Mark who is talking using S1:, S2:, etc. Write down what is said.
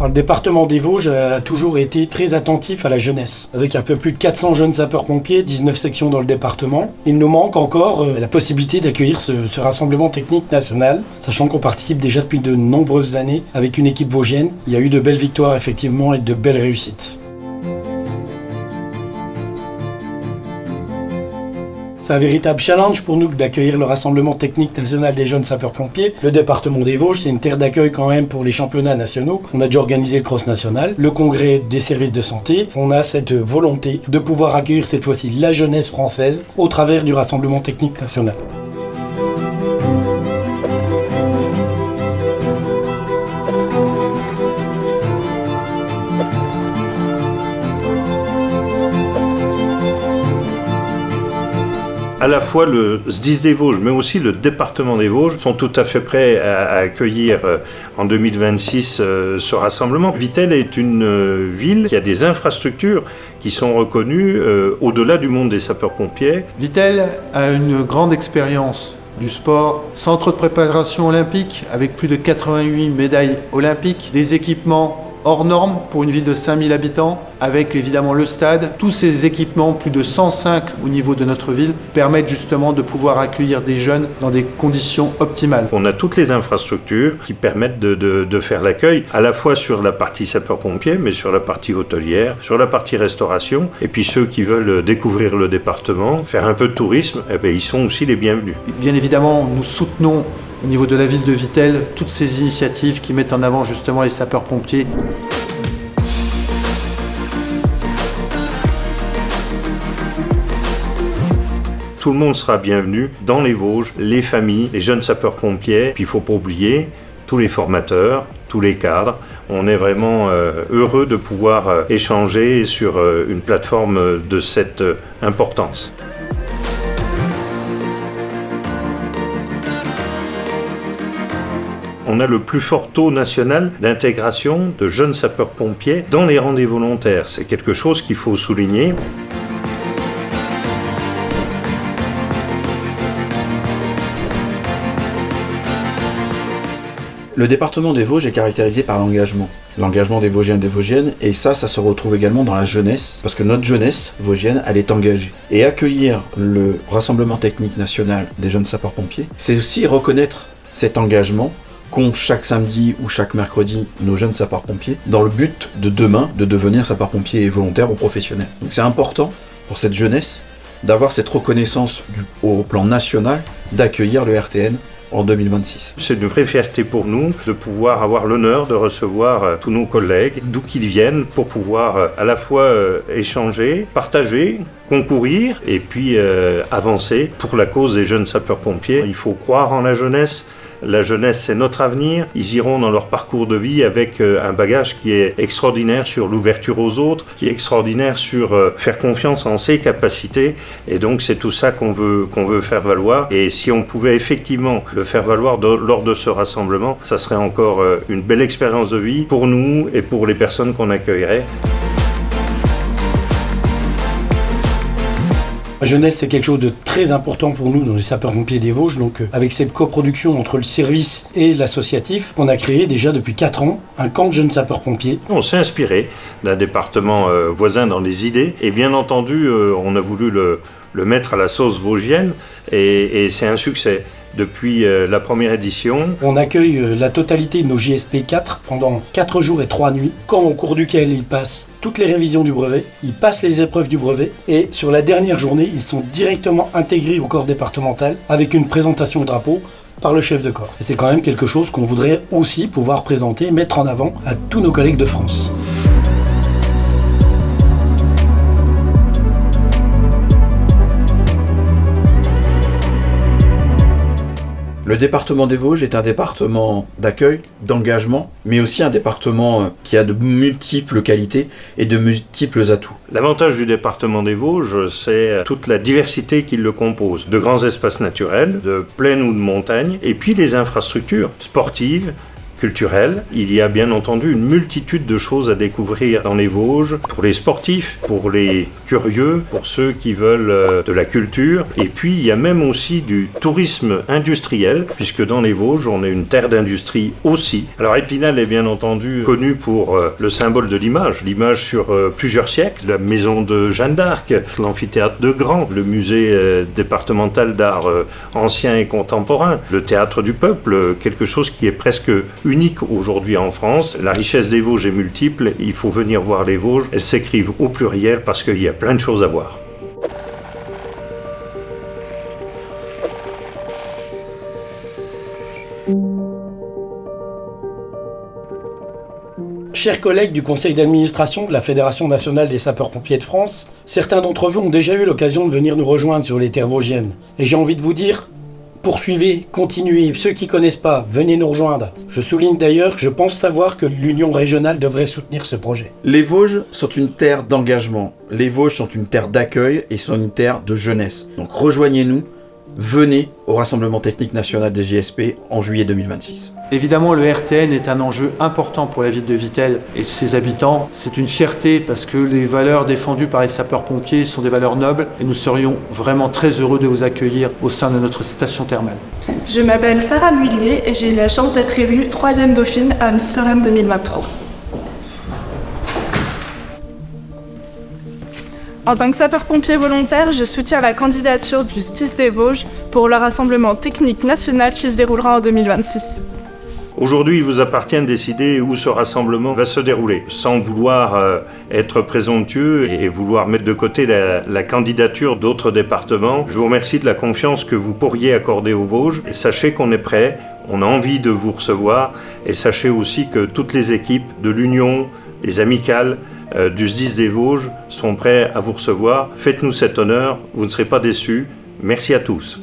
S1: Alors, le département des Vosges a toujours été très attentif à la jeunesse. Avec un peu plus de 400 jeunes sapeurs-pompiers, 19 sections dans le département, il nous manque encore la possibilité d'accueillir ce rassemblement technique national, sachant qu'on participe déjà depuis de nombreuses années avec une équipe vosgienne. Il y a eu de belles victoires effectivement et de belles réussites. C'est un véritable challenge pour nous d'accueillir le Rassemblement technique national des jeunes sapeurs-pompiers. Le département des Vosges, c'est une terre d'accueil quand même pour les championnats nationaux. On a déjà organisé le cross national, le congrès des services de santé. On a cette volonté de pouvoir accueillir cette fois-ci la jeunesse française au travers du Rassemblement technique national.
S2: À la fois le SDIS des Vosges, mais aussi le département des Vosges sont tout à fait prêts à accueillir en 2026 ce rassemblement. Vittel est une ville qui a des infrastructures qui sont reconnues au-delà du monde des sapeurs-pompiers.
S3: Vittel a une grande expérience du sport, centre de préparation olympique avec plus de 88 médailles olympiques, des équipements hors normes pour une ville de 5000 habitants, avec évidemment le stade. Tous ces équipements, plus de 105 au niveau de notre ville, permettent justement de pouvoir accueillir des jeunes dans des conditions optimales.
S2: On a toutes les infrastructures qui permettent de faire l'accueil, à la fois sur la partie sapeurs-pompiers, mais sur la partie hôtelière, sur la partie restauration. Et puis ceux qui veulent découvrir le département, faire un peu de tourisme, ils sont aussi les bienvenus.
S3: Bien évidemment, nous soutenons au niveau de la ville de Vittel toutes ces initiatives qui mettent en avant justement les sapeurs-pompiers.
S2: Tout le monde sera bienvenu dans les Vosges, les familles, les jeunes sapeurs-pompiers. Puis il ne faut pas oublier tous les formateurs, tous les cadres. On est vraiment heureux de pouvoir échanger sur une plateforme de cette importance. On a le plus fort taux national d'intégration de jeunes sapeurs-pompiers dans les rangs des volontaires. C'est quelque chose qu'il faut souligner.
S4: Le département des Vosges est caractérisé par l'engagement. L'engagement des Vosgiens et des Vosgiennes, et ça se retrouve également dans la jeunesse, parce que notre jeunesse vosgienne, elle est engagée. Et accueillir le Rassemblement technique national des jeunes sapeurs-pompiers, c'est aussi reconnaître cet engagement qu'ont chaque samedi ou chaque mercredi nos jeunes sapeurs-pompiers, dans le but de demain de devenir sapeurs-pompiers volontaires ou professionnels. Donc c'est important pour cette jeunesse d'avoir cette reconnaissance au plan national d'accueillir le RTN en 2026.
S2: C'est une vraie fierté pour nous de pouvoir avoir l'honneur de recevoir tous nos collègues, d'où qu'ils viennent, pour pouvoir à la fois échanger, partager, concourir et puis avancer pour la cause des jeunes sapeurs-pompiers. Il faut croire en la jeunesse. La jeunesse, c'est notre avenir. Ils iront dans leur parcours de vie avec un bagage qui est extraordinaire sur l'ouverture aux autres, qui est extraordinaire sur faire confiance en ses capacités. Et donc, c'est tout ça qu'on veut faire valoir. Et si on pouvait effectivement le faire valoir lors de ce rassemblement, ça serait encore une belle expérience de vie pour nous et pour les personnes qu'on accueillerait.
S1: La jeunesse, c'est quelque chose de très important pour nous dans les sapeurs-pompiers des Vosges. Donc, avec cette coproduction entre le service et l'associatif, on a créé déjà depuis 4 ans un camp de jeunes sapeurs-pompiers.
S2: On s'est inspiré d'un département voisin dans les idées. Et bien entendu, on a voulu le mettre à la sauce vosgienne. Et c'est un succès. Depuis la première édition.
S1: On accueille la totalité de nos JSP 4 pendant 4 jours et 3 nuits, camp au cours duquel ils passent toutes les révisions du brevet, ils passent les épreuves du brevet et sur la dernière journée, ils sont directement intégrés au corps départemental avec une présentation au drapeau par le chef de corps. Et c'est quand même quelque chose qu'on voudrait aussi pouvoir présenter, mettre en avant à tous nos collègues de France.
S4: Le département des Vosges est un département d'accueil, d'engagement, mais aussi un département qui a de multiples qualités et de multiples atouts.
S2: L'avantage du département des Vosges, c'est toute la diversité qui le compose. De grands espaces naturels, de plaine ou de montagne, et puis les infrastructures sportives, culturel. Il y a bien entendu une multitude de choses à découvrir dans les Vosges, pour les sportifs, pour les curieux, pour ceux qui veulent de la culture. Et puis il y a même aussi du tourisme industriel, puisque dans les Vosges, on est une terre d'industrie aussi. Alors Épinal est bien entendu connu pour le symbole de l'image sur plusieurs siècles, la maison de Jeanne d'Arc, l'amphithéâtre de Grand, le musée départemental d'art ancien et contemporain, le théâtre du peuple, quelque chose qui est presque unique aujourd'hui en France. La richesse des Vosges est multiple, il faut venir voir les Vosges, elles s'écrivent au pluriel parce qu'il y a plein de choses à voir.
S1: Chers collègues du conseil d'administration de la Fédération nationale des sapeurs-pompiers de France, certains d'entre vous ont déjà eu l'occasion de venir nous rejoindre sur les terres vosgiennes. Et j'ai envie de vous dire, poursuivez, continuez, ceux qui ne connaissent pas, venez nous rejoindre. Je souligne d'ailleurs que je pense savoir que l'Union régionale devrait soutenir ce projet.
S4: Les Vosges sont une terre d'engagement, les Vosges sont une terre d'accueil et sont une terre de jeunesse. Donc rejoignez-nous, venez au Rassemblement technique national des JSP en juillet 2026.
S3: Évidemment, le RTN est un enjeu important pour la ville de Vittel et ses habitants. C'est une fierté parce que les valeurs défendues par les sapeurs-pompiers sont des valeurs nobles et nous serions vraiment très heureux de vous accueillir au sein de notre station thermale.
S5: Je m'appelle Sarah Mullier et j'ai eu la chance d'être élue 3e dauphine à Miss Lorraine 2023. En tant que sapeur-pompier volontaire, je soutiens la candidature du SDIS des Vosges pour le rassemblement technique national qui se déroulera en 2026.
S2: Aujourd'hui, il vous appartient de décider où ce rassemblement va se dérouler, sans vouloir être présomptueux et vouloir mettre de côté la candidature d'autres départements. Je vous remercie de la confiance que vous pourriez accorder aux Vosges et sachez qu'on est prêt, on a envie de vous recevoir et sachez aussi que toutes les équipes de l'Union, les amicales, du SDIS des Vosges sont prêts à vous recevoir. Faites-nous cet honneur, vous ne serez pas déçus. Merci à tous.